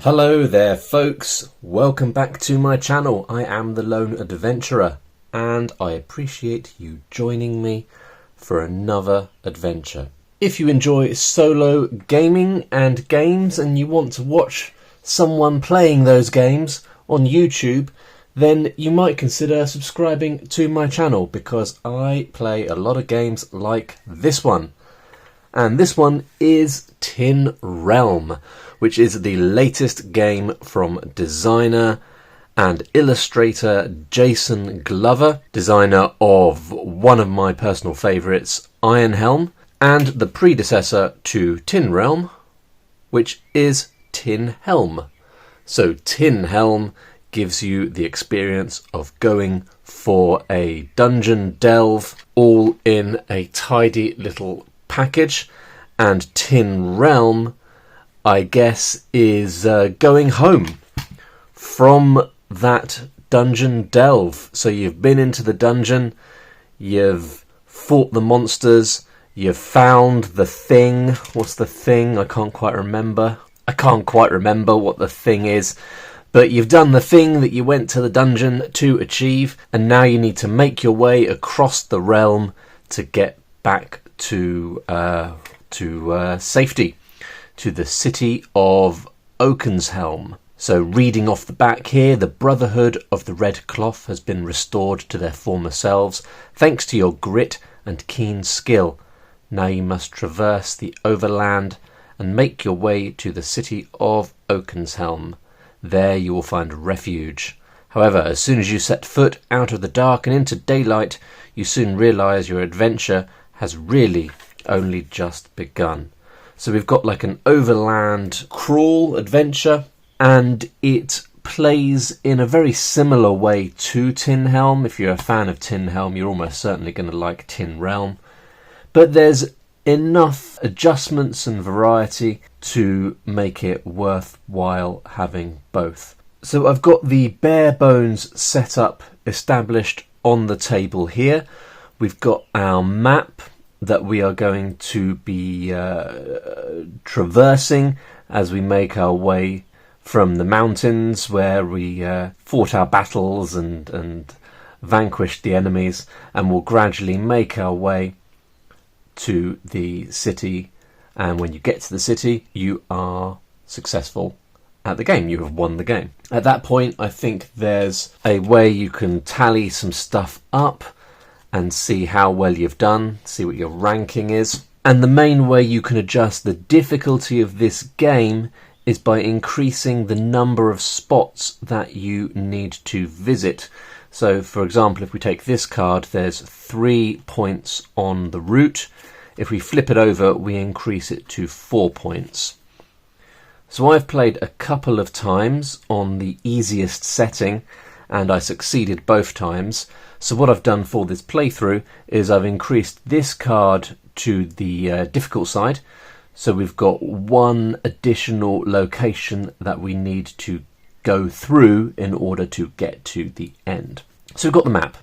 Hello there folks, welcome back to my channel. I am the Lone Adventurer and I appreciate you joining me for another adventure. If you enjoy solo gaming and games and you want to watch someone playing those games on YouTube, then you might consider subscribing to my channel because I play a lot of games like this one. And this one is Tin Healm, which is the latest game from designer and illustrator Jason Glover, designer of one of my personal favourites, Tin Healm, and the predecessor to Tin Healm, which is Tin Healm. So Tin Healm gives you the experience of going for a dungeon delve, all in a tidy little package, and Tin Healm, I guess, is going home from that dungeon delve. So you've been into the dungeon, you've fought the monsters, you've found the thing. What's the thing? I can't quite remember what the thing is. But you've done the thing that you went to the dungeon to achieve, and now you need to make your way across the realm to get back to safety, to the city of Oakenshelm. So reading off the back here, the Brotherhood of the Red Cloth has been restored to their former selves, thanks to your grit and keen skill. Now you must traverse the overland and make your way to the city of Oakenshelm. There you will find refuge. However, as soon as you set foot out of the dark and into daylight, you soon realise your adventure has really only just begun. So we've got like an overland crawl adventure, and it plays in a very similar way to Tin Healm. If you're a fan of Tin Healm, you're almost certainly going to like Tin Healm. But there's enough adjustments and variety to make it worthwhile having both. So I've got the bare bones setup established on the table here. We've got our map that we are going to be traversing as we make our way from the mountains where we fought our battles and vanquished the enemies, and we'll gradually make our way to the city. And when you get to the city, you are successful at the game. You have won the game. At that point, I think there's a way you can tally some stuff up and see how well you've done, see what your ranking is. And the main way you can adjust the difficulty of this game is by increasing the number of spots that you need to visit. So, for example, if we take this card, there's 3 points on the route. If we flip it over, we increase it to 4 points. So I've played a couple of times on the easiest setting, and I succeeded both times. So what I've done for this playthrough is I've increased this card to the difficult side. So we've got one additional location that we need to go through in order to get to the end. So we've got the map.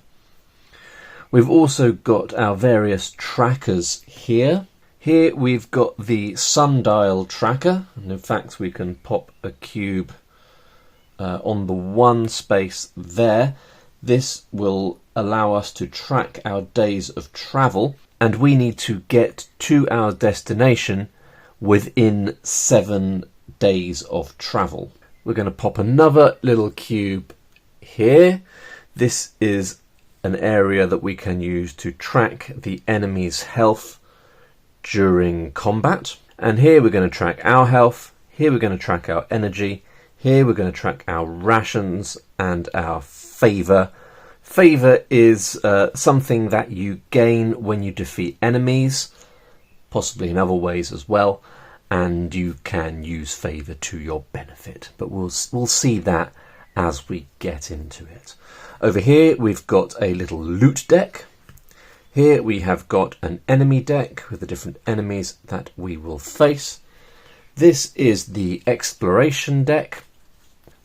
We've also got our various trackers here. Here we've got the sundial tracker, and in fact we can pop a cube on the one space there. This will allow us to track our days of travel, and we need to get to our destination within 7 days of travel. We're going to pop another little cube here. This is an area that we can use to track the enemy's health during combat. And here we're going to track our health, here we're going to track our energy, here we're going to track our rations and our favour. Favour is something that you gain when you defeat enemies, possibly in other ways as well, and you can use favour to your benefit. But we'll see that as we get into it. Over here we've got a little loot deck. Here we have got an enemy deck with the different enemies that we will face. This is the exploration deck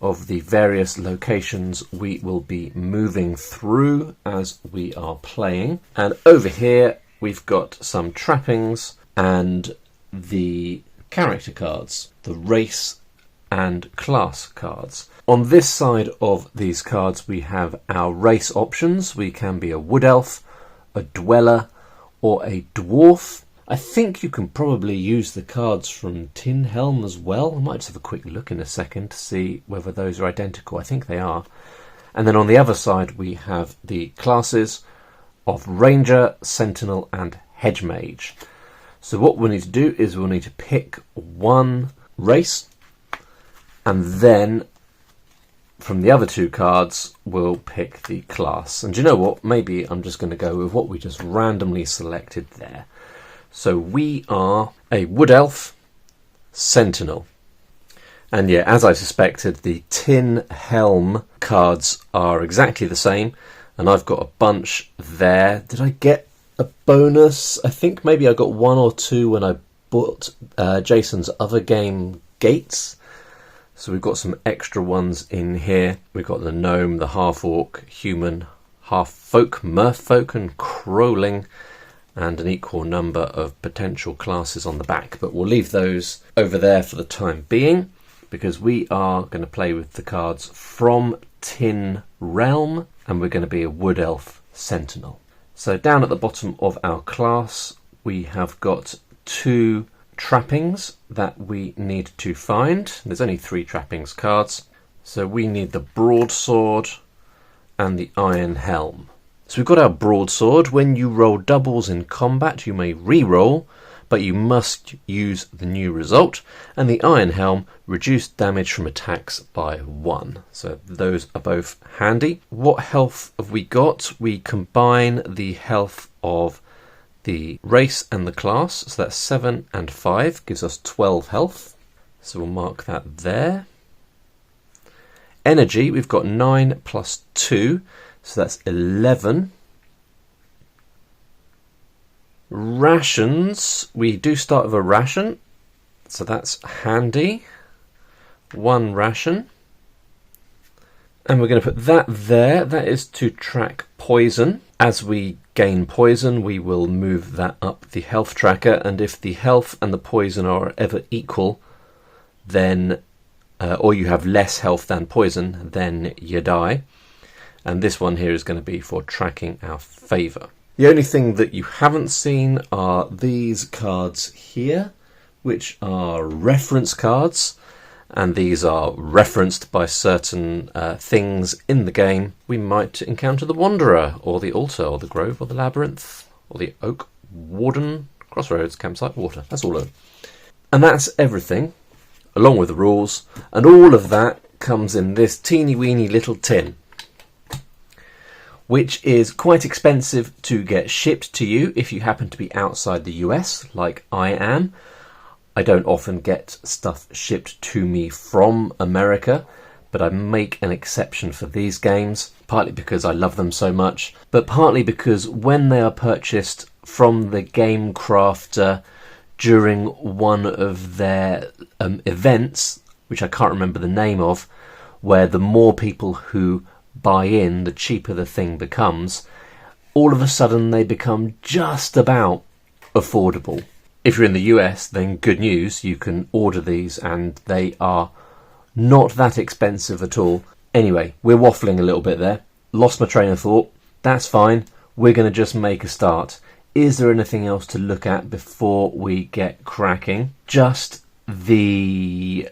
of the various locations we will be moving through as we are playing. And over here we've got some trappings and the character cards, the race and class cards. On this side of these cards we have our race options. We can be a wood elf, a dweller, or a dwarf. I think you can probably use the cards from Tin Healm as well. I might just have a quick look in a second to see whether those are identical. I think they are. And then on the other side we have the classes of Ranger, Sentinel and Hedge Mage. So what we'll need to do is we'll need to pick one race, and then from the other two cards we'll pick the class. And do you know what? Maybe I'm just going to go with what we just randomly selected there. So we are a Wood Elf Sentinel. And yeah, as I suspected, the Tin Healm cards are exactly the same. And I've got a bunch there. Did I get a bonus? I think maybe I got one or two when I bought Jason's other game, Gates. So we've got some extra ones in here. We've got the Gnome, the Half-Orc, Human, Half-Folk, Merfolk and Crowling, and an equal number of potential classes on the back. But we'll leave those over there for the time being, because we are going to play with the cards from Tin Realm, and we're going to be a Wood Elf Sentinel. So down at the bottom of our class, we have got two trappings that we need to find. There's only 3 trappings cards. So we need the Broadsword and the Iron Helm. So we've got our Broadsword. When you roll doubles in combat, you may re-roll, but you must use the new result. And the Iron Helm, reduced damage from attacks by 1. So those are both handy. What health have we got? We combine the health of the race and the class. So that's 7 and 5, gives us 12 health. So we'll mark that there. Energy, we've got 9 plus 2. So that's 11. Rations, we do start with a ration, so that's handy. 1 ration. And we're going to put that there. That is to track poison. As we gain poison, we will move that up the health tracker, and if the health and the poison are ever equal, then or you have less health than poison, then you die. And this one here is going to be for tracking our favour. The only thing that you haven't seen are these cards here, which are reference cards. And these are referenced by certain things in the game. We might encounter the Wanderer, or the Altar, or the Grove, or the Labyrinth, or the Oak, Warden, Crossroads, Campsite, Water. That's all of them. And that's everything, along with the rules. And all of that comes in this teeny weeny little tin, which is quite expensive to get shipped to you if you happen to be outside the US, like I am. I don't often get stuff shipped to me from America, but I make an exception for these games, partly because I love them so much, but partly because when they are purchased from the game crafter during one of their events, which I can't remember the name of, where the more people who buy in, the cheaper the thing becomes, all of a sudden they become just about affordable. If you're in the US, then good news, you can order these and they are not that expensive at all. Anyway, we're waffling a little bit there. Lost my train of thought. That's fine. We're going to just make a start. Is there anything else to look at before we get cracking? Just the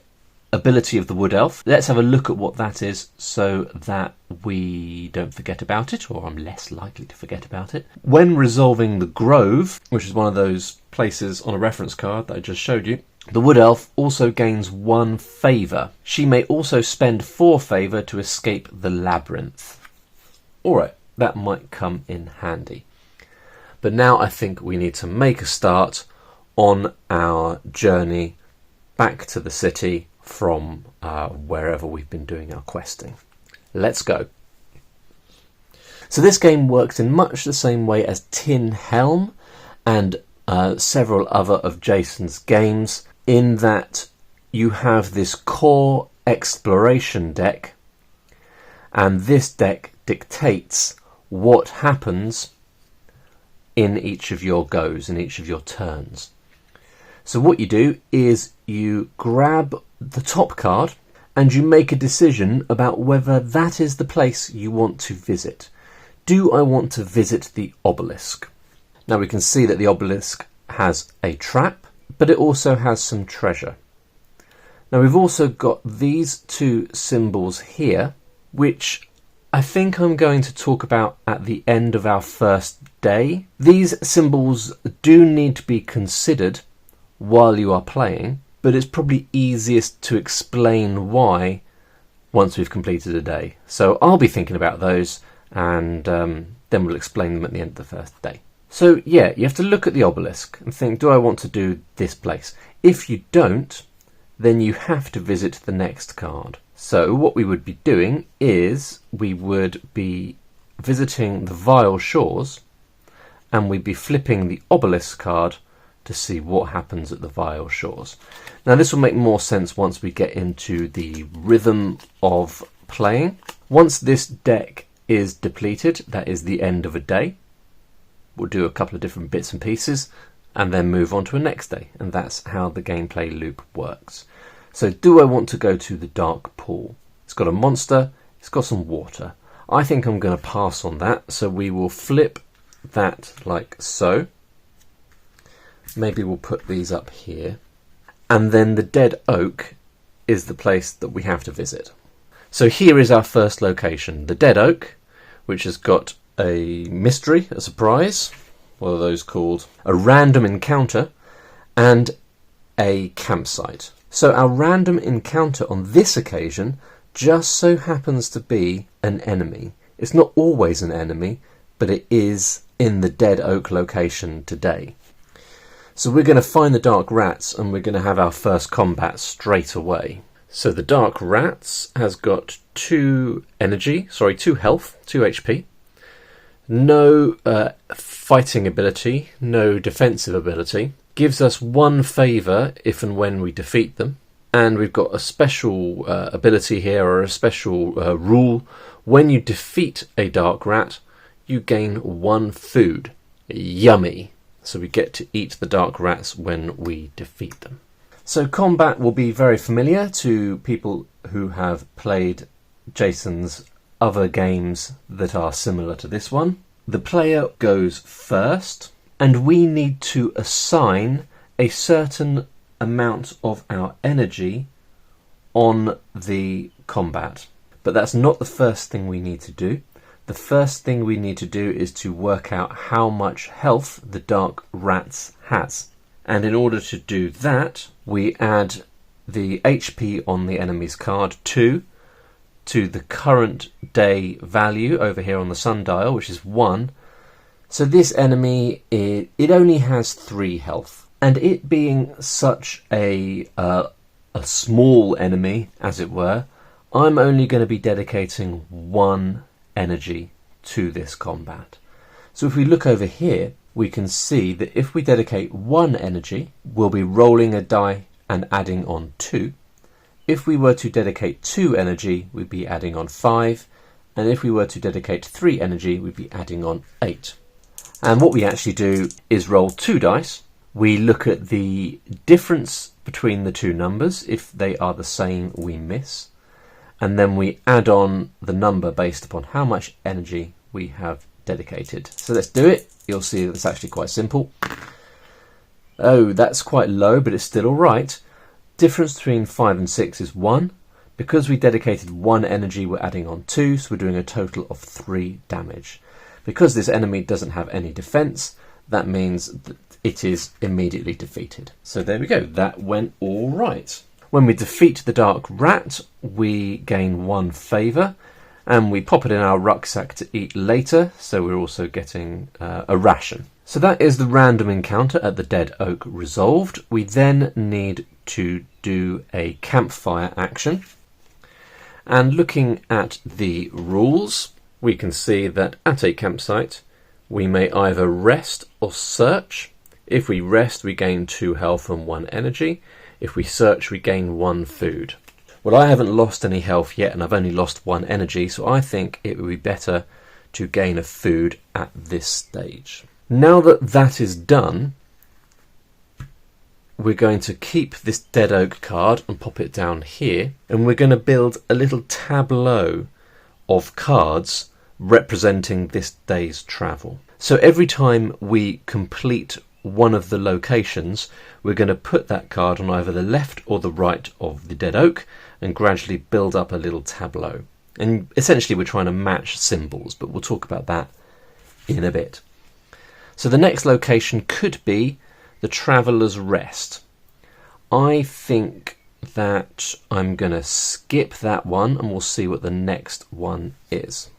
ability of the Wood Elf. Let's have a look at what that is so that we don't forget about it, or I'm less likely to forget about it. When resolving the Grove, which is one of those places on a reference card that I just showed you, the Wood Elf also gains 1 favour. She may also spend 4 favour to escape the Labyrinth. Alright, that might come in handy. But now I think we need to make a start on our journey back to the city from wherever we've been doing our questing. Let's go. So this game works in much the same way as Tin Healm and several other of Jason's games, in that you have this core exploration deck, and this deck dictates what happens in each of your goes, in each of your turns. So what you do is you grab the top card and you make a decision about whether that is the place you want to visit. Do I want to visit the obelisk? Now we can see that the obelisk has a trap, but it also has some treasure. Now we've also got these two symbols here, which I think I'm going to talk about at the end of our first day. These symbols do need to be considered while you are playing, but it's probably easiest to explain why once we've completed a day. So I'll be thinking about those, and then we'll explain them at the end of the first day. So yeah, you have to look at the obelisk and think, do I want to do this place? If you don't, then you have to visit the next card. So what we would be doing is we would be visiting the Vile Shores, and we'd be flipping the obelisk card to see what happens at the Vile Shores. Now this will make more sense once we get into the rhythm of playing. Once this deck is depleted, that is the end of a day. We'll do a couple of different bits and pieces and then move on to a next day, and that's how the gameplay loop works. So do I want to go to the dark pool? It's got a monster, it's got some water. I think I'm going to pass on that, so we will flip that like so. Maybe we'll put these up here. And then the Dead Oak is the place that we have to visit. So here is our first location, the Dead Oak, which has got a mystery, a surprise, what are those called? A random encounter, and a campsite. So our random encounter on this occasion just so happens to be an enemy. It's not always an enemy, but it is in the Dead Oak location today. So we're going to find the Dark Rats, and we're going to have our first combat straight away. So the Dark Rats has got 2 health, 2 HP. No fighting ability, no defensive ability. Gives us 1 favour if and when we defeat them. And we've got a special ability here, or a special rule. When you defeat a Dark Rat, you gain 1 food. Yummy! So we get to eat the Dark Rats when we defeat them. So combat will be very familiar to people who have played Jason's other games that are similar to this one. The player goes first, and we need to assign a certain amount of our energy on the combat. But that's not the first thing we need to do. The first thing we need to do is to work out how much health the Dark Rats has. And in order to do that, we add the HP on the enemy's card 2 to the current day value over here on the sundial, which is 1. So this enemy, it only has 3 health. And it being such a small enemy, as it were, I'm only going to be dedicating 1 energy to this combat. So if we look over here, we can see that if we dedicate 1 energy, we'll be rolling a die and adding on 2. If we were to dedicate 2 energy, we'd be adding on 5. And if we were to dedicate 3 energy, we'd be adding on 8. And what we actually do is roll 2 dice. We look at the difference between the 2 numbers. If they are the same, we miss. And then we add on the number based upon how much energy we have dedicated. So let's do it. You'll see that it's actually quite simple. Oh, that's quite low, but it's still all right. Difference between 5 and 6 is 1. Because we dedicated 1 energy, we're adding on 2, so we're doing a total of 3 damage. Because this enemy doesn't have any defense, that means that it is immediately defeated. So there we go. That went all right. When we defeat the Dark Rat, we gain 1 favour, and we pop it in our rucksack to eat later, so we're also getting a ration. So that is the random encounter at the Dead Oak resolved. We then need to do a campfire action. And looking at the rules, we can see that at a campsite, we may either rest or search. If we rest, we gain 2 health and 1 energy. If we search, we gain 1 food. Well, I haven't lost any health yet, and I've only lost 1 energy, so I think it would be better to gain a food at this stage. Now that that is done, we're going to keep this dead oak card and pop it down here, and we're going to build a little tableau of cards representing this day's travel. So every time we complete one of the locations, we're going to put that card on either the left or the right of the dead oak and gradually build up a little tableau. And essentially we're trying to match symbols, but we'll talk about that in a bit. So the next location could be the Traveller's Rest. I think that I'm going to skip that one and we'll see what the next one is.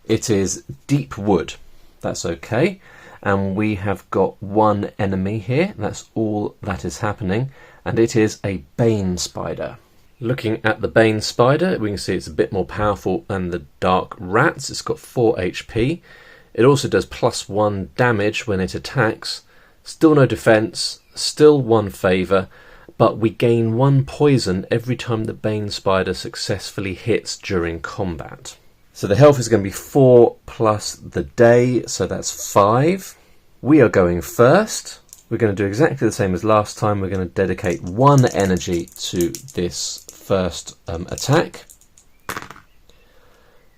It is Deep Wood. That's okay. And we have got one enemy here. That's all that is happening. And it is a Bane Spider. Looking at the Bane Spider, we can see it's a bit more powerful than the Dark Rats. It's got 4 HP. It also does +1 damage when it attacks. Still no defense, still 1 favor, but we gain 1 poison every time the Bane Spider successfully hits during combat. So the health is going to be 4 plus the day, so that's 5. We are going first. We're going to do exactly the same as last time. We're going to dedicate 1 energy to this first attack.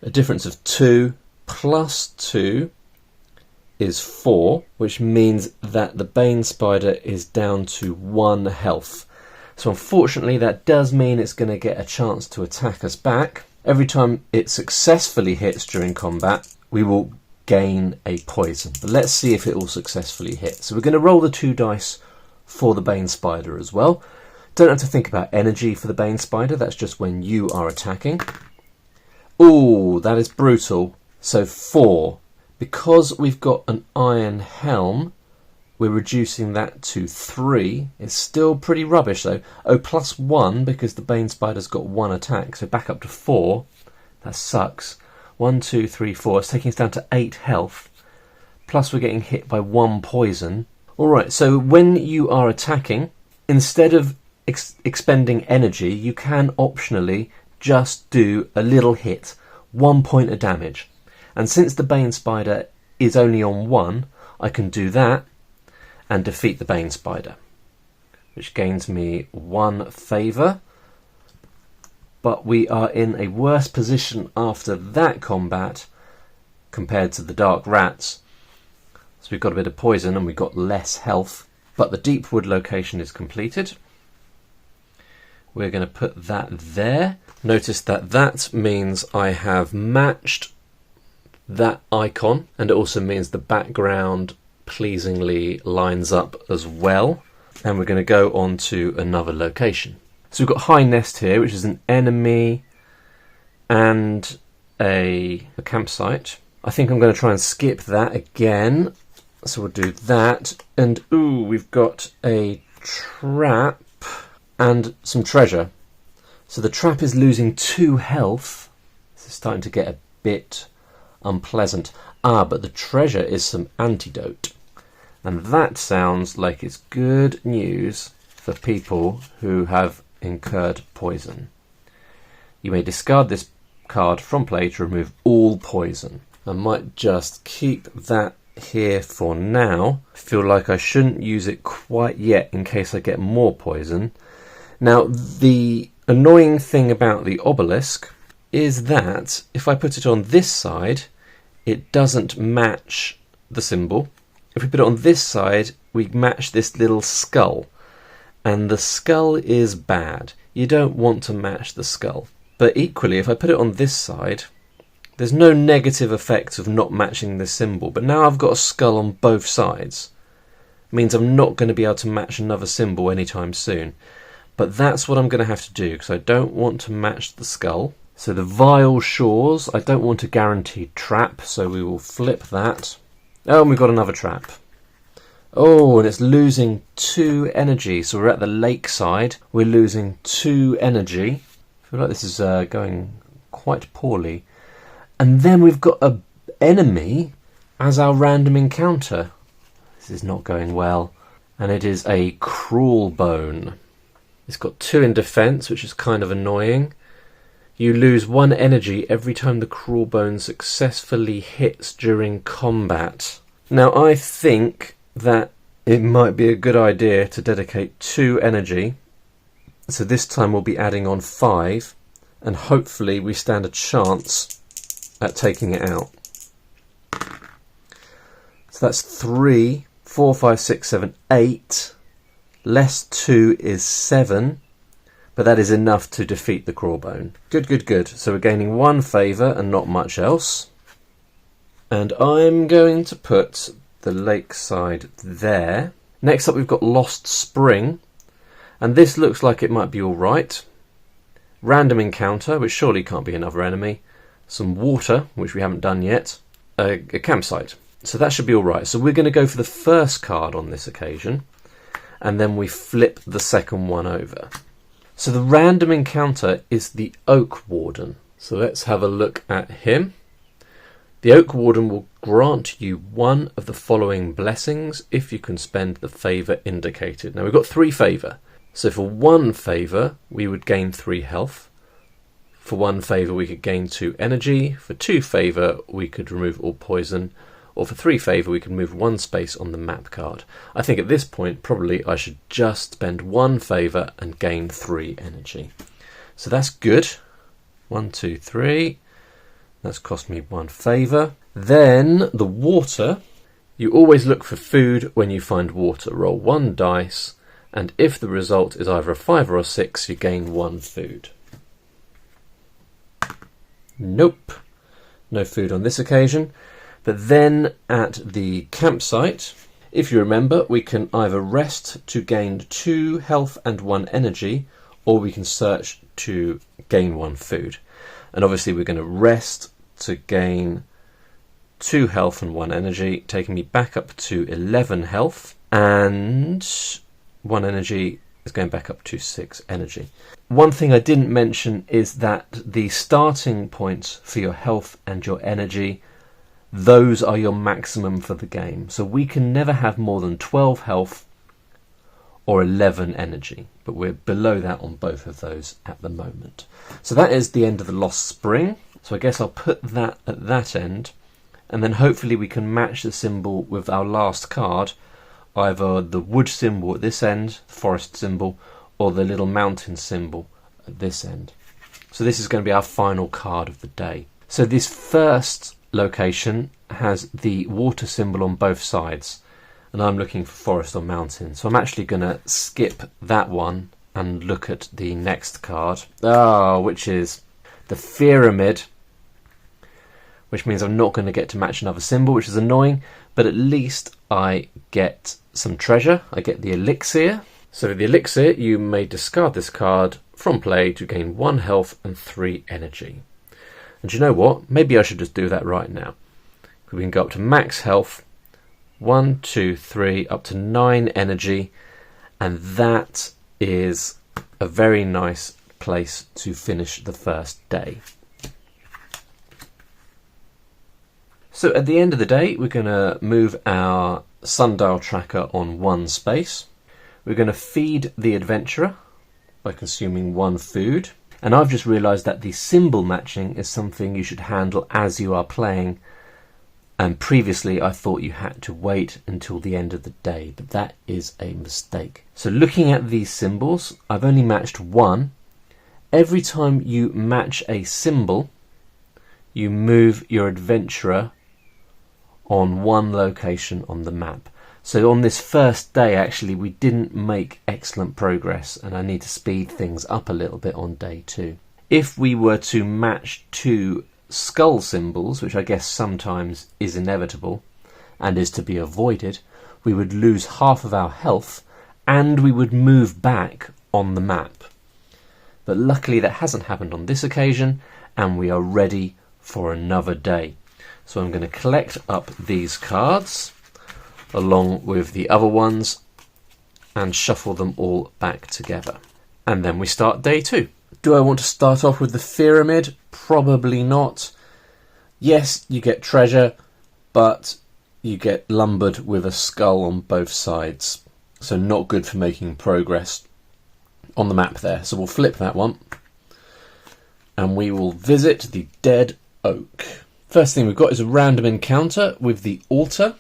A difference of 2 plus 2 is 4, which means that the Bane Spider is down to 1 health. So unfortunately that does mean it's going to get a chance to attack us back. Every time it successfully hits during combat, we will gain a poison. But let's see if it will successfully hit. So we're going to roll the 2 dice for the Bane Spider as well. Don't have to think about energy for the Bane Spider, that's just when you are attacking. Ooh, that is brutal. So 4. Because we've got an Iron Helm, we're reducing that to 3. It's still pretty rubbish though. Oh, +1 because the Bane Spider's got 1 attack, so back up to 4. That sucks. 1, 2, 3, 4. It's taking us down to 8 health. Plus we're getting hit by 1 poison. Alright, so when you are attacking, instead of expending energy, you can optionally just do a little hit. 1 point of damage. And since the Bane Spider is only on 1, I can do that and defeat the Bane Spider, which gains me 1 favour. But we are in a worse position after that combat compared to the Dark Rats. So we've got a bit of poison and we've got less health. But the Deep Wood location is completed. We're going to put that there. Notice that that means I have matched that icon, and it also means the background pleasingly lines up as well. And we're going to go on to another location. So we've got High Nest here, which is an enemy and a campsite. I think I'm going to try and skip that again. So we'll do that. And ooh, we've got a trap and some treasure. So the trap is losing 2 health. This is starting to get a bit unpleasant. But the treasure is some antidote. And that sounds like it's good news for people who have incurred poison. You may discard this card from play to remove all poison. I might just keep that here for now. I feel like I shouldn't use it quite yet in case I get more poison. Now, the annoying thing about the obelisk is that if I put it on this side, it doesn't match the symbol. If we put it on this side, we match this little skull. And the skull is bad. You don't want to match the skull. But equally, if I put it on this side, there's no negative effect of not matching the symbol. But now I've got a skull on both sides. It means I'm not going to be able to match another symbol anytime soon. But that's what I'm going to have to do, because I don't want to match the skull. So the Vile Shores, I don't want a guaranteed trap, so we will flip that. Oh, and we've got another trap. Oh, and it's losing 2 energy. So we're at the lakeside. We're losing 2 energy. I feel like this is going quite poorly. And then we've got an enemy as our random encounter. This is not going well. And it is a Cruel Bone. It's got 2 in defense, which is kind of annoying. You lose 1 energy every time the Cruel Bone successfully hits during combat. Now, I think that it might be a good idea to dedicate 2 energy. So this time we'll be adding on 5, and hopefully we stand a chance at taking it out. So that's 3, 4, 5, 6, 7, 8. Less 2 is 7, but that is enough to defeat the crawbone. Good, good, good. So we're gaining 1 favour and not much else. And I'm going to put the lakeside there. Next up we've got Lost Spring, and this looks like it might be alright. Random encounter, which surely can't be another enemy. Some water, which we haven't done yet. A campsite. So that should be alright. So we're going to go for the first card on this occasion, and then we flip the second one over. So the random encounter is the Oak Warden. So let's have a look at him. The Oak Warden will grant you 1 of the following blessings if you can spend the favour indicated. Now we've got 3 favour. So for 1 favour we would gain 3 health. For 1 favour we could gain 2 energy. For 2 favour we could remove all poison. Or for 3 favour we could move 1 space on the map card. I think at this point probably I should just spend 1 favour and gain 3 energy. So that's good. 1, 2, 3. That's cost me 1 favour. Then the water. You always look for food when you find water. Roll 1 dice, and if the result is either a 5 or a 6, you gain 1 food. Nope. No food on this occasion. But then at the campsite, if you remember, we can either rest to gain 2 health and 1 energy, or we can search to gain 1 food. And obviously we're going to rest to gain 2 health and 1 energy, taking me back up to 11 health, and 1 energy is going back up to 6 energy. One thing I didn't mention is that the starting points for your health and your energy, those are your maximum for the game. So we can never have more than 12 health or 11 energy, but we're below that on both of those at the moment. So that is the end of the Lost Spring. So I guess I'll put that at that end, and then hopefully we can match the symbol with our last card, either the wood symbol at this end, the forest symbol, or the little mountain symbol at this end. So this is going to be our final card of the day. So this first location has the water symbol on both sides, and I'm looking for forest or mountain. So I'm actually going to skip that one and look at the next card, which is the pyramid, which means I'm not going to get to match another symbol, which is annoying, but at least I get some treasure. I get the elixir. So with the elixir, you may discard this card from play to gain 1 health and 3 energy. And you know what? Maybe I should just do that right now. We can go up to max health, 1, 2, 3, up to 9 energy, and that is a very nice place to finish the first day. So at the end of the day, we're going to move our sundial tracker on 1 space. We're going to feed the adventurer by consuming 1 food. And I've just realised that the symbol matching is something you should handle as you are playing. And previously I thought you had to wait until the end of the day, but that is a mistake. So looking at these symbols, I've only matched 1. Every time you match a symbol, you move your adventurer on 1 location on the map. So on this first day, actually, we didn't make excellent progress, and I need to speed things up a little bit on day 2. If we were to match 2 skull symbols, which I guess sometimes is inevitable and is to be avoided, we would lose half of our health and we would move back on the map. But luckily that hasn't happened on this occasion, and we are ready for another day. So I'm going to collect up these cards along with the other ones and shuffle them all back together. And then we start day 2. Do I want to start off with the pyramid? Probably not. Yes, you get treasure, but you get lumbered with a skull on both sides. So not good for making progress on the map there. So we'll flip that one. And we will visit the Dead Oak. First thing we've got is a random encounter with the altar.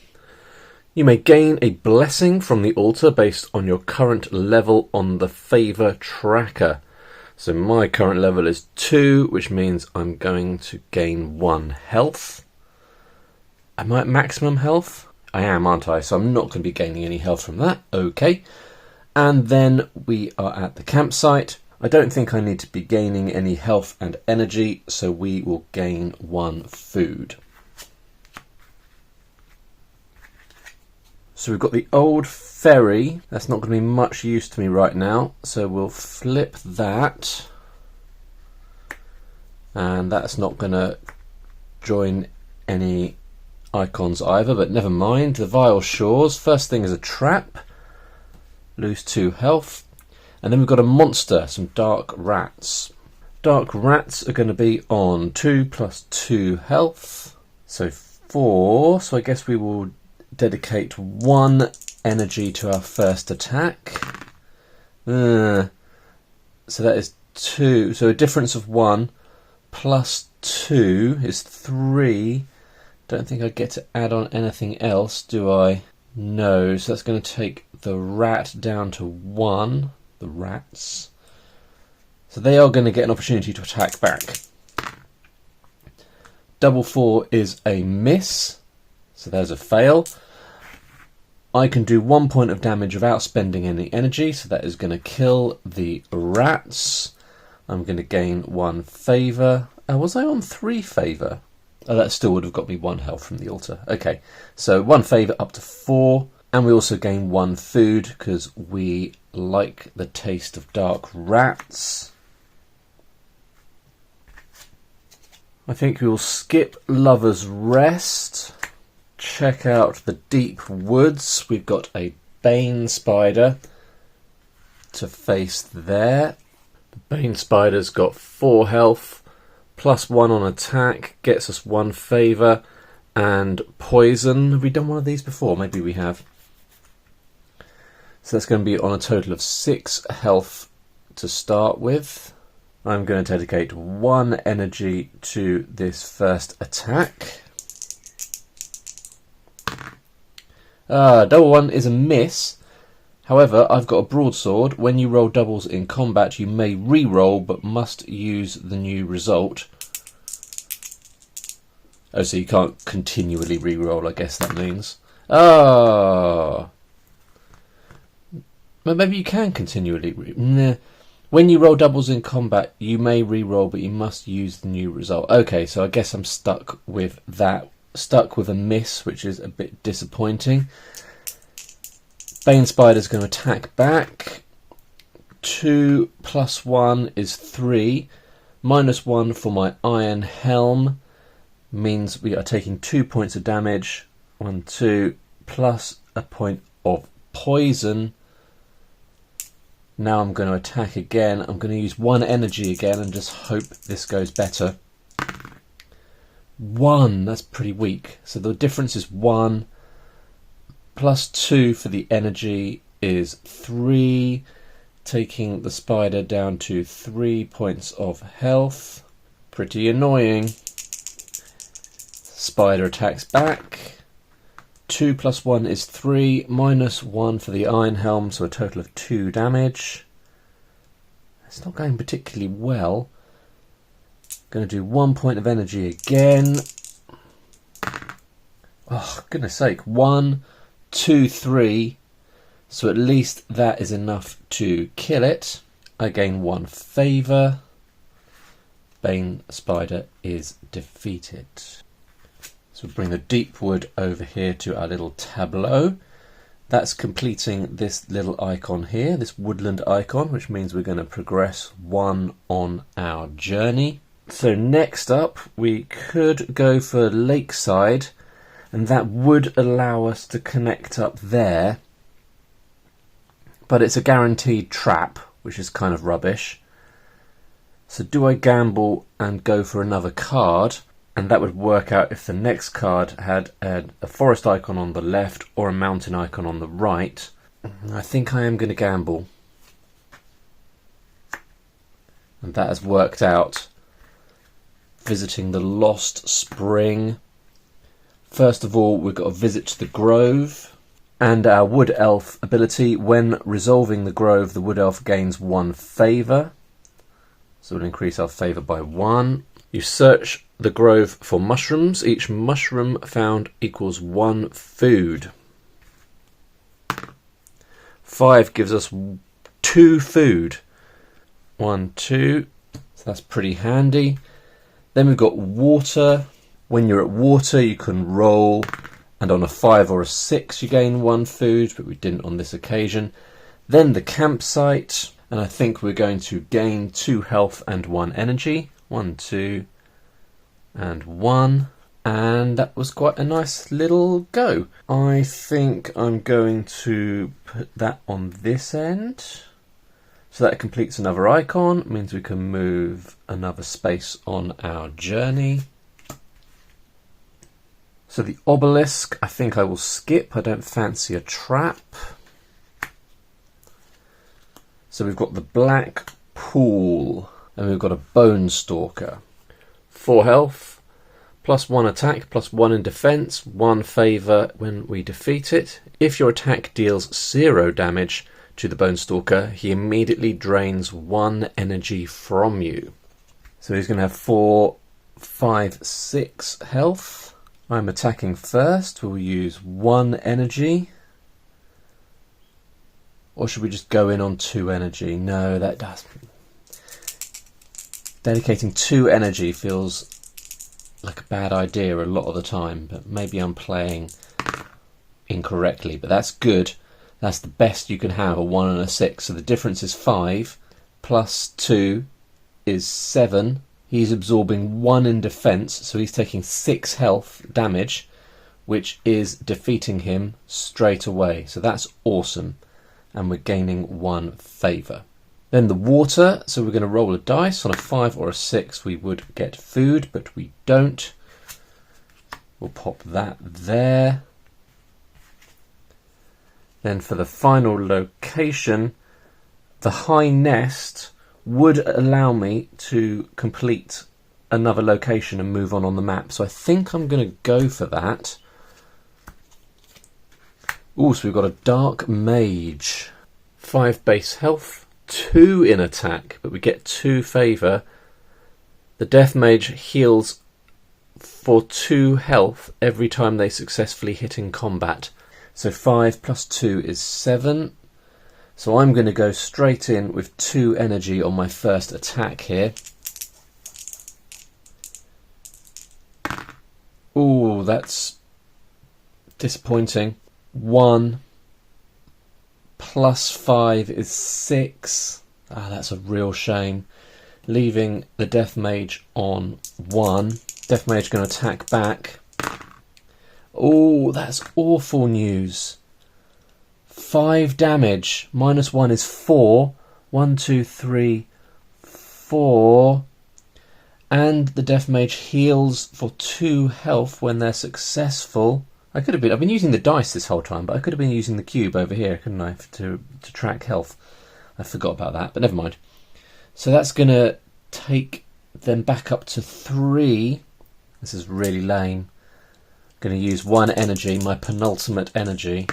You may gain a blessing from the altar based on your current level on the favour tracker. So my current level is 2, which means I'm going to gain 1 health. Am I at maximum health? I am, aren't I? So I'm not going to be gaining any health from that. Okay. And then we are at the campsite. I don't think I need to be gaining any health and energy, so we will gain 1 food. So we've got the old ferry. That's not going to be much use to me right now, so we'll flip that. And that's not going to join any icons either, but never mind. The Vile Shores. First thing is a trap. Lose 2 health. And then we've got a monster, some dark rats. Dark rats are going to be on 2 plus 2 health. So 4. So I guess we will dedicate 1 energy to our first attack. So that is 2. So a difference of 1 plus 2 is 3. Don't think I get to add on anything else, do I? No. So that's going to take the rat down to 1. The rats. So they are going to get an opportunity to attack back. Double 4 is a miss. So there's a fail. I can do 1 point of damage without spending any energy, so that is going to kill the rats. I'm going to gain 1 favour. Was I on 3 favour? Oh, that still would have got me 1 health from the altar. Okay, so 1 favour up to 4. And we also gain 1 food because we like the taste of dark rats. I think we will skip Lover's Rest. Check out the deep woods. We've got a Bane Spider to face there. The Bane Spider's got 4 health, plus 1 on attack, gets us 1 favour, and poison. Have we done one of these before? Maybe we have. So that's going to be on a total of 6 health to start with. I'm going to dedicate 1 energy to this first attack. Double 1 is a miss. However, I've got a broadsword. When you roll doubles in combat, you may re-roll, but must use the new result. Oh, so you can't continually re-roll, I guess that means. Oh. Well, maybe you can continually nah. When you roll doubles in combat, you may re-roll, but you must use the new result. Okay, so I guess I'm stuck with that. Stuck with a miss, which is a bit disappointing. Bane Spider's going to attack back. 2 plus 1 is 3. Minus 1 for my Iron Helm means we are taking 2 points of damage. 1, 2, plus a point of poison. Now I'm going to attack again. I'm going to use 1 energy again and just hope this goes better. 1, that's pretty weak. So the difference is 1. Plus 2 for the energy is 3. Taking the spider down to 3 points of health. Pretty annoying. Spider attacks back. 2 plus 1 is 3, minus 1 for the Iron Helm, so a total of 2 damage. It's not going particularly well. Going to do 1 point of energy again. Oh, goodness sake. 1, 2, 3. So at least that is enough to kill it. I gain 1 favour. Bane Spider is defeated. So we'll bring the deep wood over here to our little tableau. That's completing this little icon here, this woodland icon, which means we're going to progress 1 on our journey. So next up, we could go for Lakeside, and that would allow us to connect up there. But it's a guaranteed trap, which is kind of rubbish. So do I gamble and go for another card? And that would work out if the next card had a forest icon on the left or a mountain icon on the right. I think I am going to gamble. And that has worked out. Visiting the Lost Spring. First of all, we've got a visit to the Grove. And our Wood Elf ability, when resolving the Grove, the Wood Elf gains 1 favour. So we'll increase our favour by 1. You search the Grove for mushrooms. Each mushroom found equals 1 food. 5 gives us 2 food. 1, 2. So that's pretty handy. Then we've got water. When you're at water, you can roll, and on a 5 or a 6 you gain 1 food, but we didn't on this occasion. Then the campsite, and I think we're going to gain 2 health and 1 energy. 1, 2, and 1. And that was quite a nice little go. I think I'm going to put that on this end. So that completes another icon. It means we can move another space on our journey. So the obelisk, I think I will skip. I don't fancy a trap. So we've got the black pool, and we've got a bone stalker. 4 health, plus 1 attack, plus 1 in defense, 1 favour when we defeat it. If your attack deals 0 damage to the bone stalker, he immediately drains 1 energy from you. So he's going to have 4, 5, 6 health. I'm attacking first. We'll use 1 energy. Or should we just go in on 2 energy? No, that does. Dedicating 2 energy feels like a bad idea a lot of the time, but maybe I'm playing incorrectly. But that's good. That's the best you can have, a 1 and a 6. So the difference is 5, plus 2 is 7. He's absorbing 1 in defense, so he's taking 6 health damage, which is defeating him straight away. So that's awesome. And we're gaining 1 favour. Then the water, so we're going to roll a dice. On a 5 or a 6 we would get food, but we don't. We'll pop that there. Then for the final location, the high nest would allow me to complete another location and move on the map. So I think I'm going to go for that. Ooh, so we've got a dark mage. 5 base health, 2 in attack, but we get 2 favour. The death mage heals for 2 health every time they successfully hit in combat. So 5 plus 2 is 7. So I'm going to go straight in with 2 energy on my first attack here. Ooh, that's disappointing. 1 plus 5 is 6. Ah, that's a real shame. Leaving the death mage on 1. Death mage going to attack back. Oh, that's awful news. 5 damage, minus 1 is 4. 1, 2, 3, 4. And the death mage heals for 2 health when they're successful. I've been using the dice this whole time, but I could have been using the cube over here, couldn't I, to track health. I forgot about that, but never mind. So that's going to take them back up to 3. This is really lame. I'm going to use 1 energy, my penultimate energy.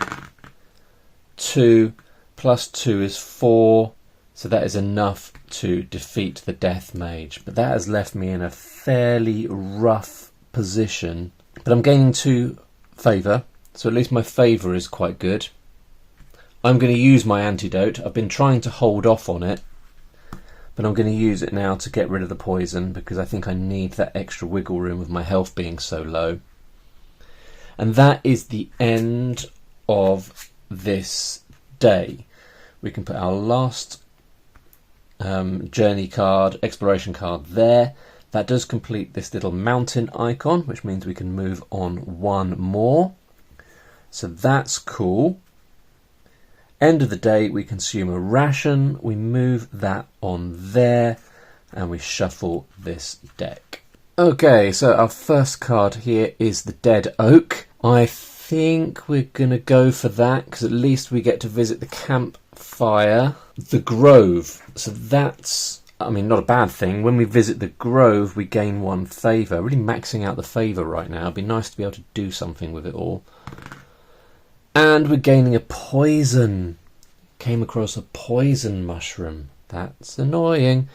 2 plus 2 is 4, so that is enough to defeat the death mage. But that has left me in a fairly rough position. But I'm gaining 2 favour, so at least my favour is quite good. I'm going to use my antidote. I've been trying to hold off on it, but I'm going to use it now to get rid of the poison, because I think I need that extra wiggle room with my health being so low. And that is the end of this day. We can put our last journey card, exploration card there. That does complete this little mountain icon, which means we can move on 1 more. So that's cool. End of the day, we consume a ration. We move that on there and we shuffle this deck. Okay, so our first card here is the Dead Oak. I think we're going to go for that because at least we get to visit the campfire. The Grove. So that's, I mean, not a bad thing. When we visit the Grove, we gain 1 favour. Really maxing out the favour right now. It'd be nice to be able to do something with it all. And we're gaining a poison. Came across a poison mushroom. That's annoying.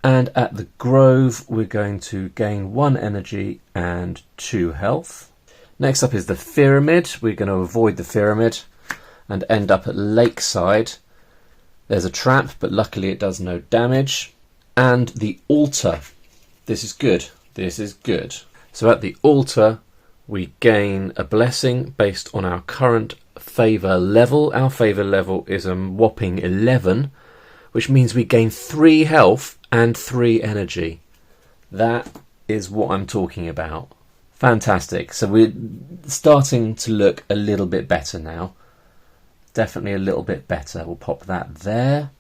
And at the grove, we're going to gain 1 energy and 2 health. Next up is the pyramid. We're going to avoid the pyramid and end up at Lakeside. There's a trap, but luckily it does no damage. And the altar. This is good. This is good. So at the altar, we gain a blessing based on our current favour level. Our favour level is a whopping 11, which means we gain 3 health and 3 energy. That is what I'm talking about. Fantastic. So we're starting to look a little bit better now. Definitely a little bit better. We'll pop that there.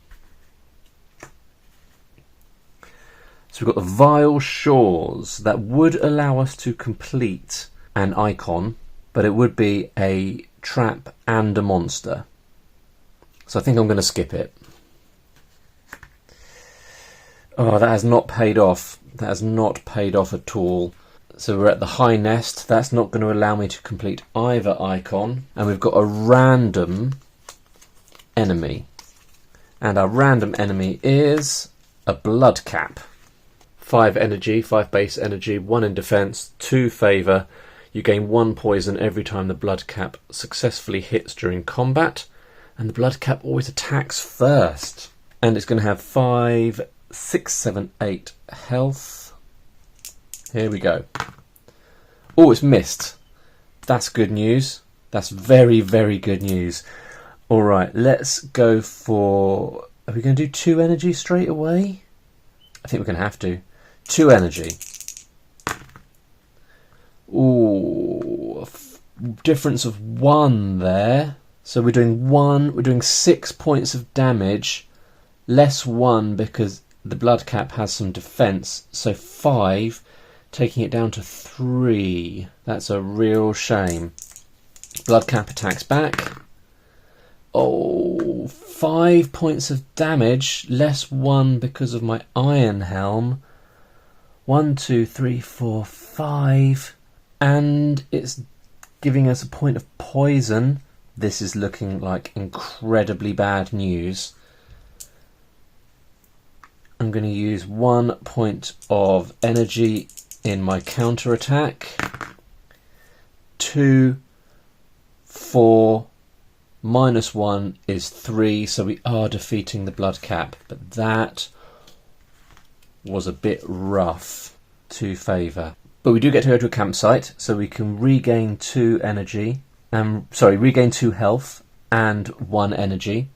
So we've got the Vile Shores. That would allow us to complete an icon, but it would be a trap and a monster. So I think I'm going to skip it. Oh, that has not paid off. That has not paid off at all. So we're at the High Nest. That's not going to allow me to complete either icon. And we've got a random enemy. And our random enemy is a Blood Cap. 5 energy, 5 base energy, 1 in defense, 2 favour. You gain 1 poison every time the Blood Cap successfully hits during combat. And the Blood Cap always attacks first. And it's going to have 5, 6, 7, 8 health. Here we go. Oh, it's missed. That's good news. That's very, very good news. Alright, let's go for... Are we going to do 2 energy straight away? I think we're going to have to. 2 energy. Ooh, difference of 1 there. So we're doing 6 points of damage, less 1 because the Blood Cap has some defense. So 5, taking it down to 3. That's a real shame. Blood Cap attacks back. Oh, 5 points of damage, less 1 because of my Iron Helm. 1, 2, 3, 4, 5. And it's giving us a point of poison. This is looking like incredibly bad news. I'm going to use 1 point of energy in my counter attack. 2, 4, minus 1 is 3, so we are defeating the Blood Cap. But that was a bit rough to favour. But we do get to go to a campsite, so we can regain 2 energy. Regain 2 health and 1 energy.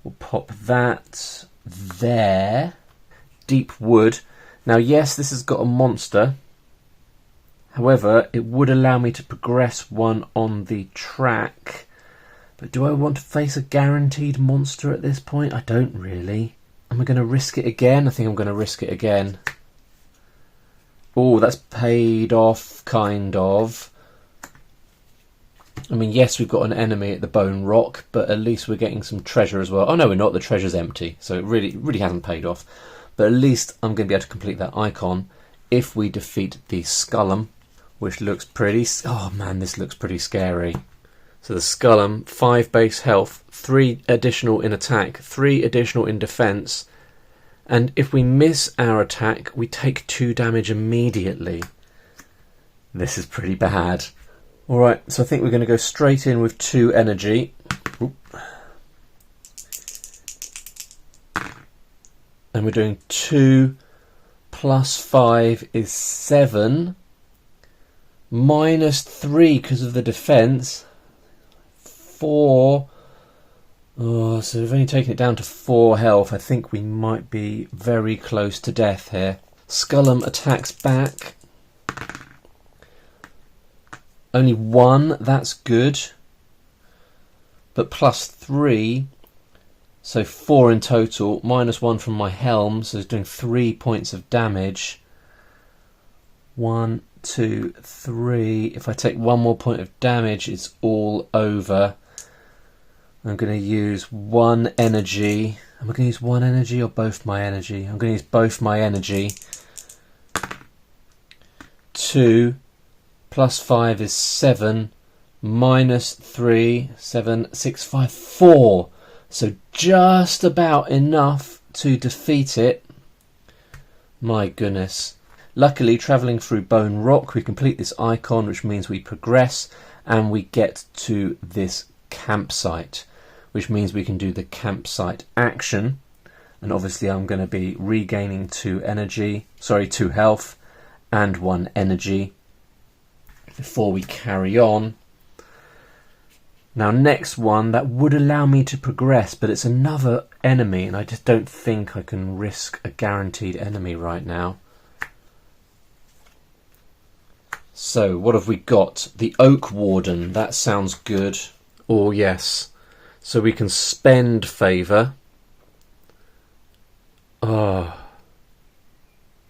We'll pop that there. Deep Wood. Now, yes, this has got a monster. However, it would allow me to progress 1 on the track. But do I want to face a guaranteed monster at this point? I don't really. Am I going to risk it again? I think I'm going to risk it again. Oh, that's paid off, kind of. I mean, yes, we've got an enemy at the Bone Rock, but at least we're getting some treasure as well. Oh, no, we're not. The treasure's empty, so it really hasn't paid off. But at least I'm going to be able to complete that icon if we defeat the Skullum, which looks pretty... Oh, man, this looks pretty scary. So the Skullum, 5 base health, 3 additional in attack, 3 additional in defense, and if we miss our attack, we take 2 damage immediately. This is pretty bad. Alright, so I think we're going to go straight in with 2 energy. Oop. And we're doing 2 plus 5 is 7. Minus 3 because of the defense. 4. Oh, so we've only taken it down to 4 health. I think we might be very close to death here. Skullum attacks back. Only 1, that's good. But plus 3, so 4 in total. Minus 1 from my helm, so it's doing 3 points of damage. 1, 2, 3. If I take 1 more point of damage, it's all over. I'm going to use 1 energy. Am I going to use 1 energy or both my energy? I'm going to use both my energy. 2, Plus 5 is 7. Minus 3, 7, 6, 5, 4. So just about enough to defeat it. My goodness. Luckily, travelling through Bone Rock, we complete this icon, which means we progress and we get to this campsite, which means we can do the campsite action. And obviously I'm going to be regaining 2 health and 1 energy before we carry on. Now, next one, that would allow me to progress, but it's another enemy, and I just don't think I can risk a guaranteed enemy right now. So, what have we got? The Oak Warden, that sounds good. Oh, yes. So we can spend favour. Oh.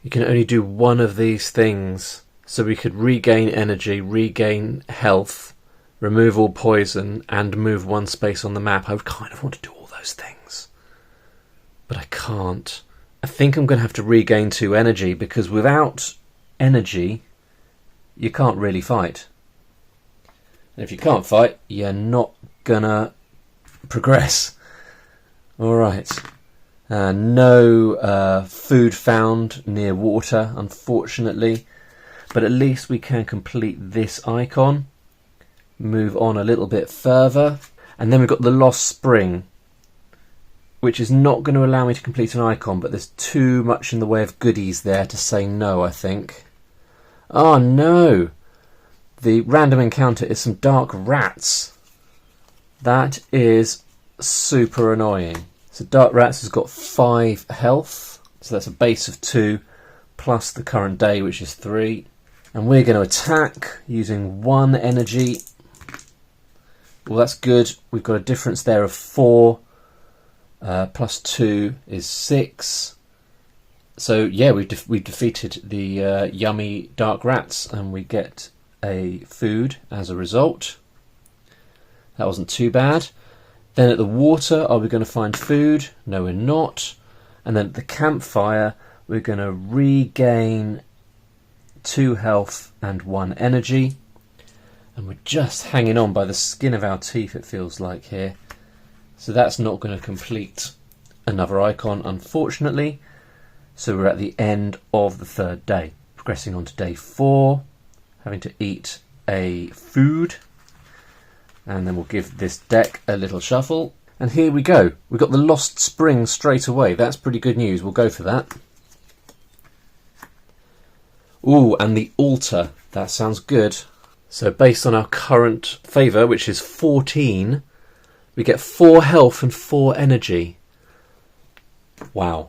You can only do one of these things. So we could regain energy, regain health, remove all poison, and move 1 space on the map. I would kind of want to do all those things, but I can't. I think I'm going to have to regain 2 energy, because without energy, you can't really fight. And if you can't fight, you're not going to progress. Alright. No food found near water, unfortunately, but at least we can complete this icon. Move on a little bit further, and then we've got the Lost Spring, which is not going to allow me to complete an icon, but there's too much in the way of goodies there to say no, I think. Oh no! The random encounter is some dark rats. That is super annoying. So dark rats has got 5 health, so that's a base of 2 plus the current day, which is 3, and we're going to attack using 1 energy. Well, that's good. We've got a difference there of 4. Plus 2 is 6. So yeah, we've defeated the yummy dark rats, and we get a food as a result. That wasn't too bad. Then at the water, are we going to find food? No, we're not. And then at the campfire, we're going to regain 2 health and 1 energy. And we're just hanging on by the skin of our teeth, it feels like here. So that's not going to complete another icon, unfortunately. So we're at the end of the 3rd day. Progressing on to day 4, having to eat a food. And then we'll give this deck a little shuffle. And here we go. We've got the Lost Spring straight away. That's pretty good news. We'll go for that. Ooh, and the altar. That sounds good. So based on our current favour, which is 14, we get 4 health and 4 energy. Wow.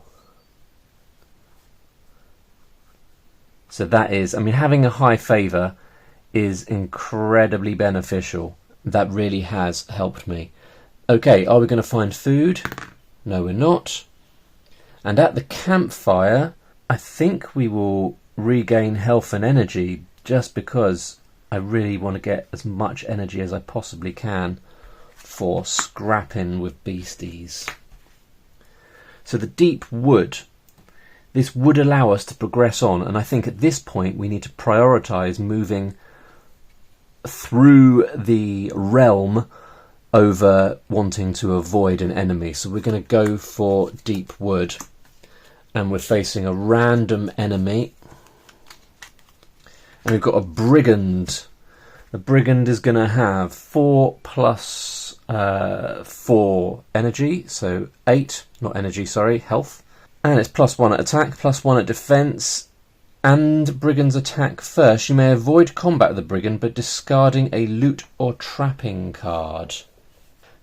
So that is, I mean, having a high favour is incredibly beneficial. That really has helped me. Okay, are we going to find food? No, we're not. And at the campfire, I think we will regain health and energy, just because I really want to get as much energy as I possibly can for scrapping with beasties. So the deep wood, this would allow us to progress on, and I think at this point we need to prioritise moving through the realm over wanting to avoid an enemy. So we're going to go for deep wood, and we're facing a random enemy, and we've got a brigand. The brigand is going to have 4 plus 4 energy, so 8, not energy, sorry, health. And it's +1 at attack, +1 at defence, and brigands attack first. You may avoid combat with the brigand by discarding a loot or trapping card.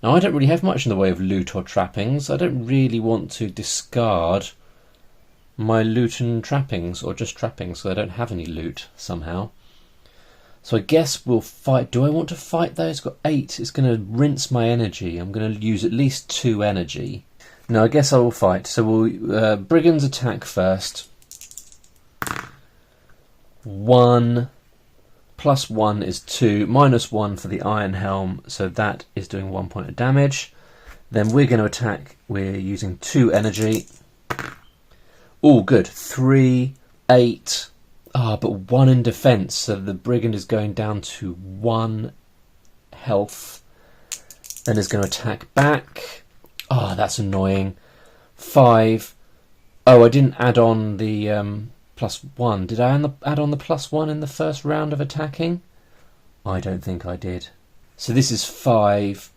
Now, I don't really have much in the way of loot or trappings. I don't really want to discard my loot and trappings, or just trappings, so I don't have any loot somehow. So I guess we'll fight. Do I want to fight though? It's got 8. It's going to rinse my energy. I'm going to use at least 2 energy. No, I guess I will fight. So we'll brigands attack first. 1 plus 1 is 2, -1 for the Iron Helm, so that is doing 1 point of damage. Then we're going to attack. We're using 2 energy. Oh, good. 3, 8, But 1 in defence, so the brigand is going down to 1 health. Then is going to attack back. That's annoying. 5. I didn't add on the +1. Did I add on the +1 in the first round of attacking? I don't think I did. So this is 5.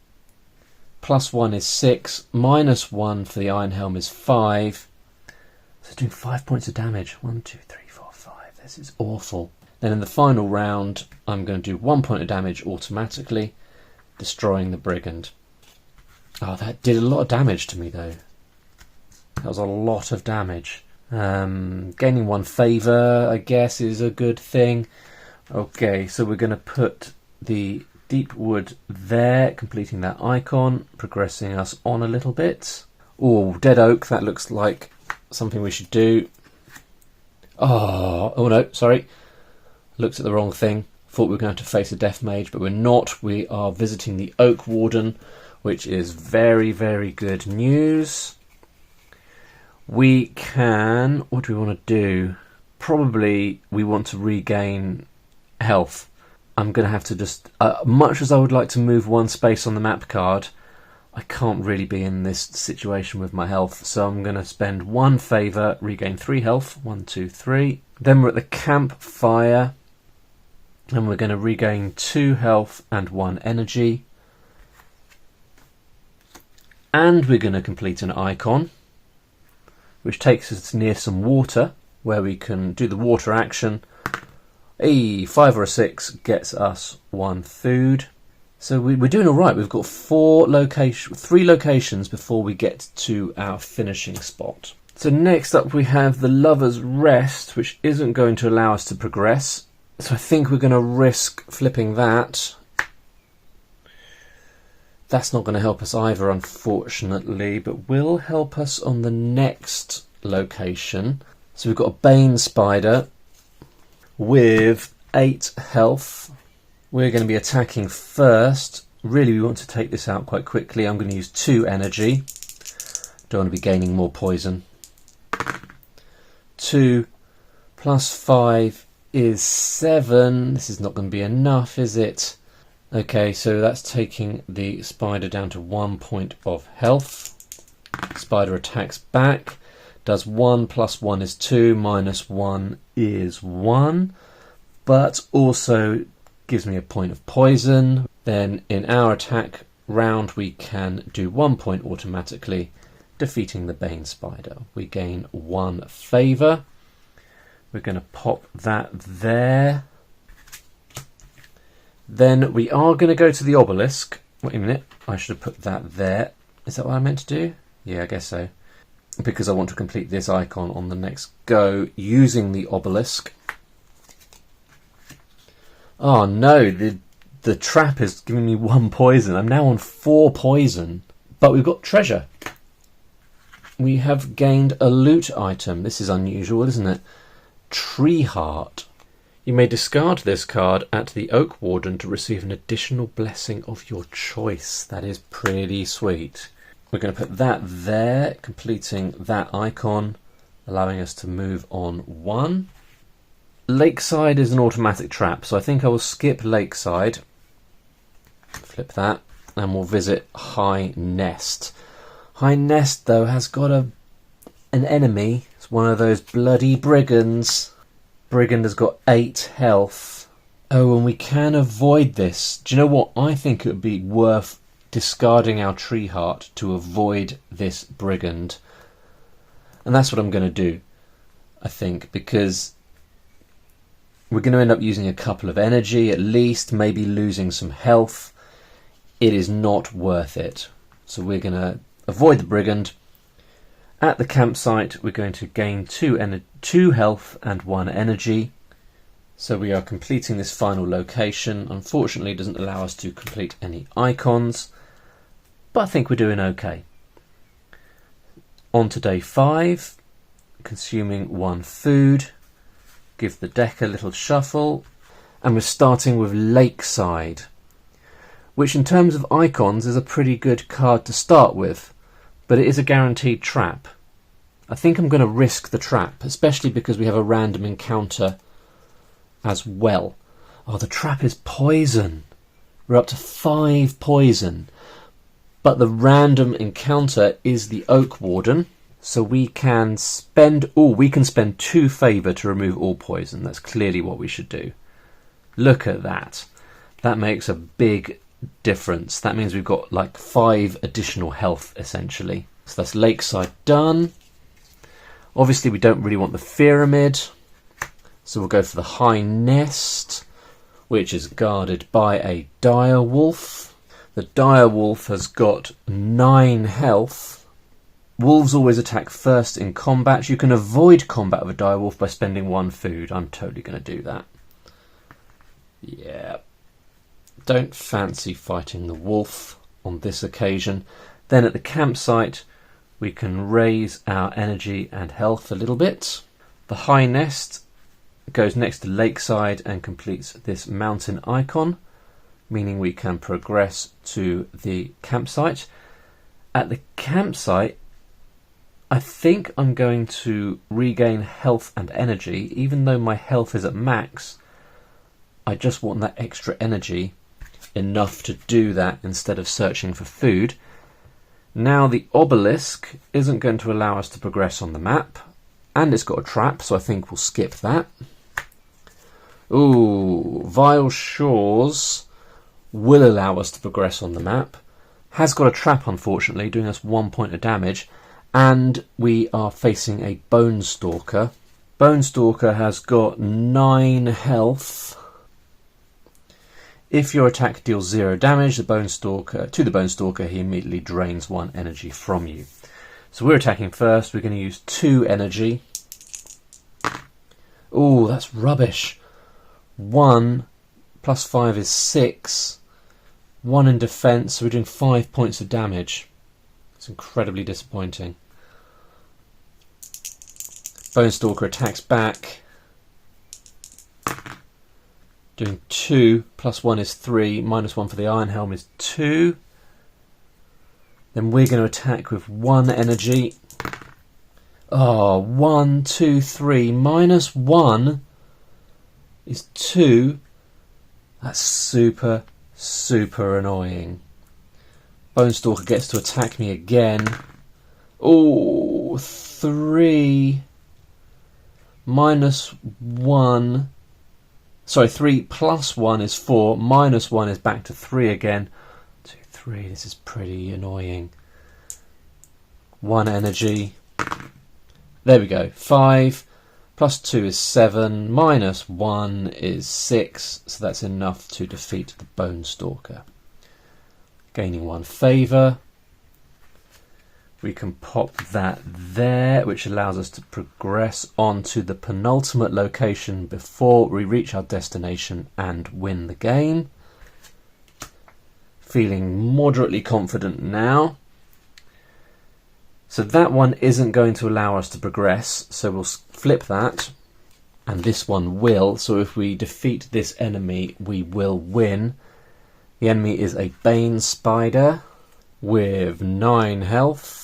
+1 is 6. -1 for the Iron Helm is 5. So doing 5 points of damage. 1, 2, 3, 4, 5. This is awful. Then in the final round, I'm going to do 1 point of damage automatically, destroying the brigand. That did a lot of damage to me though. That was a lot of damage. Gaining 1 favour, I guess, is a good thing. Okay, so we're going to put the deep wood there, completing that icon, progressing us on a little bit. Dead oak, that looks like something we should do. Oh no, sorry. Looked at the wrong thing. Thought we were going to face a death mage, but we're not. We are visiting the Oak Warden, which is very, very good news. We can... What do we want to do? Probably we want to regain health. I'm going to have to just... much as I would like to move 1 space on the map card, I can't really be in this situation with my health, so I'm going to spend 1 favour, regain 3 health. 1, 2, 3. Then we're at the campfire, and we're going to regain 2 health and 1 energy. And we're going to complete an icon, which takes us near some water, where we can do the water action. A 5 or a 6 gets us 1 food. So we're doing all right. We've got 3 locations before we get to our finishing spot. So next up we have the Lover's Rest, which isn't going to allow us to progress. So I think we're going to risk flipping that. That's not going to help us either, unfortunately, but will help us on the next location. So we've got a Bane Spider with 8 health. We're going to be attacking first. Really, we want to take this out quite quickly. I'm going to use 2 energy. Don't want to be gaining more poison. 2 plus 5 is 7. This is not going to be enough, is it? Okay, so that's taking the spider down to 1 point of health. Spider attacks back. Does 1 plus 1 is 2, minus 1 is 1. But also gives me a point of poison. Then in our attack round we can do 1 point automatically, defeating the Bane Spider. We gain 1 favour. We're going to pop that there. Then we are going to go to the obelisk. Wait a minute, I should have put that there. Is that what I meant to do? Yeah, I guess so. Because I want to complete this icon on the next go using the obelisk. Oh no, the trap is giving me 1 poison. I'm now on 4 poison. But we've got treasure. We have gained a loot item. This is unusual, isn't it? Tree Heart. You may discard this card at the Oak Warden to receive an additional blessing of your choice. That is pretty sweet. We're going to put that there, completing that icon, allowing us to move on 1. Lakeside is an automatic trap, so I think I will skip Lakeside. Flip that, and we'll visit High Nest. High Nest, though, has got an enemy. It's one of those bloody brigands. Brigand has got 8 health. Oh, and we can avoid this. Do you know what? I think it would be worth discarding our Tree Heart to avoid this brigand. And that's what I'm going to do, I think, because we're going to end up using a couple of energy at least, maybe losing some health. It is not worth it. So we're going to avoid the brigand. At the campsite, we're going to gain 2 health and 1 energy. So we are completing this final location. Unfortunately, it doesn't allow us to complete any icons, but I think we're doing okay. On to day 5, consuming 1 food. Give the deck a little shuffle, and we're starting with Lakeside, which in terms of icons is a pretty good card to start with, but it is a guaranteed trap. I think I'm going to risk the trap, especially because we have a random encounter as well. Oh, the trap is poison. We're up to 5 poison. But the random encounter is the Oak Warden. So we can spend 2 favour to remove all poison. That's clearly what we should do. Look at that. That makes a big difference. That means we've got like 5 additional health essentially. So that's Lakeside done. Obviously we don't really want the pyramid. So we'll go for the High Nest, which is guarded by a dire wolf. The dire wolf has got 9 health. Wolves always attack first in combat. You can avoid combat with a dire wolf by spending 1 food. I'm totally going to do that. Yeah. Don't fancy fighting the wolf on this occasion. Then at the campsite, we can raise our energy and health a little bit. The High Nest goes next to Lakeside and completes this mountain icon, meaning we can progress to the campsite. At the campsite, I think I'm going to regain health and energy. Even though my health is at max, I just want that extra energy, enough to do that instead of searching for food. Now the obelisk isn't going to allow us to progress on the map, and it's got a trap, so I think we'll skip that. Ooh, Vile Shores will allow us to progress on the map. Has got a trap, unfortunately, doing us 1 point of damage, and we are facing a Bone Stalker. Bone Stalker has got 9 health. If your attack deals 0 damage to the Bone Stalker, he immediately drains 1 energy from you. So we're attacking first. We're going to use 2 energy. Ooh, that's rubbish. 1 plus 5 is 6. 1 in defence, so we're doing 5 points of damage. It's incredibly disappointing. Bone Stalker attacks back. Doing 2, plus 1 is 3, minus 1 for the Iron Helm is 2. Then we're going to attack with 1 energy. Oh, 1, 2, 3, minus 1 is 2. That's super, super annoying. Bone Stalker gets to attack me again. Oh, 3 minus 1. Sorry, 3 plus 1 is 4, minus 1 is back to 3 again. 2, 3, this is pretty annoying. 1 energy. There we go. 5 plus 2 is 7, minus 1 is 6, so that's enough to defeat the Bone Stalker. Gaining 1 favour. We can pop that there, which allows us to progress on to the penultimate location before we reach our destination and win the game. Feeling moderately confident now. So that one isn't going to allow us to progress, so we'll flip that, and this one will. So if we defeat this enemy, we will win. The enemy is a Bane Spider with 9 health.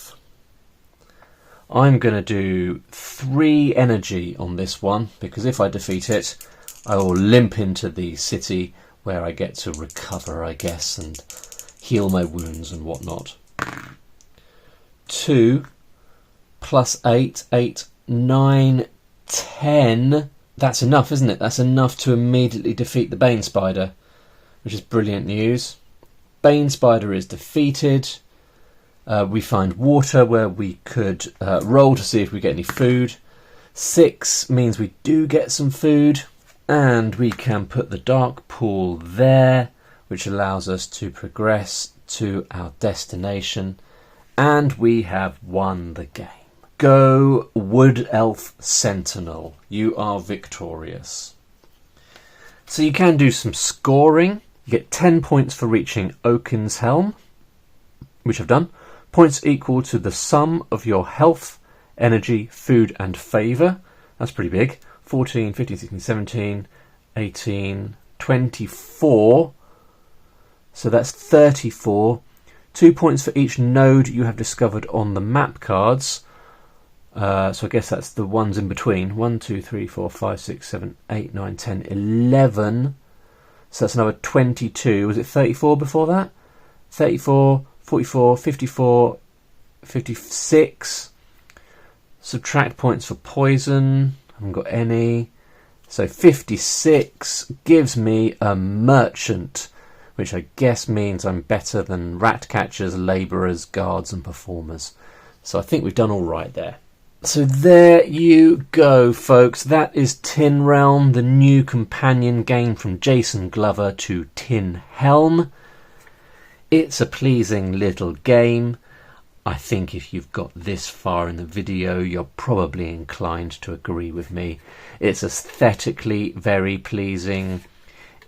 I'm going to do 3 energy on this one, because if I defeat it, I will limp into the city where I get to recover, I guess, and heal my wounds and whatnot. 2 plus 8, 8, 9, 10. That's enough, isn't it? That's enough to immediately defeat the Bane Spider, which is brilliant news. Bane Spider is defeated. We find water where we could roll to see if we get any food. 6 means we do get some food, and we can put the dark pool there, which allows us to progress to our destination, and we have won the game. Go Wood Elf Sentinel, you are victorious. So you can do some scoring. You get 10 points for reaching Oaken's Helm, which I've done. Points equal to the sum of your health, energy, food and favour. That's pretty big. 14, 15, 16, 17, 18, 24. So that's 34. 2 points for each node you have discovered on the map cards. So I guess that's the ones in between. 1, 2, 3, 4, 5, 6, 7, 8, 9, 10, 11. So that's another 22. Was it 34 before that? 34, 44, 54, 56. Subtract points for poison. I haven't got any. So 56 gives me a merchant, which I guess means I'm better than rat catchers, labourers, guards and performers. So I think we've done all right there. So there you go, folks. That is Tin Realm, the new companion game from Jason Glover to Tin Healm. It's a pleasing little game. I think if you've got this far in the video, you're probably inclined to agree with me. It's aesthetically very pleasing.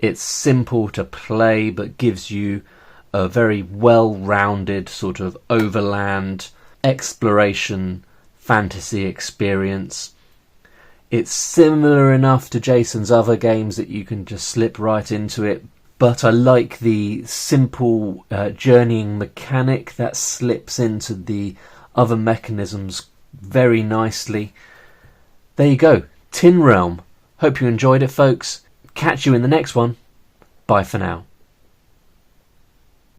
It's simple to play, but gives you a very well-rounded sort of overland exploration fantasy experience. It's similar enough to Jason's other games that you can just slip right into it, but I like the simple journeying mechanic that slips into the other mechanisms very nicely. There you go, Tin Realm. Hope you enjoyed it, folks. Catch you in the next one. Bye for now.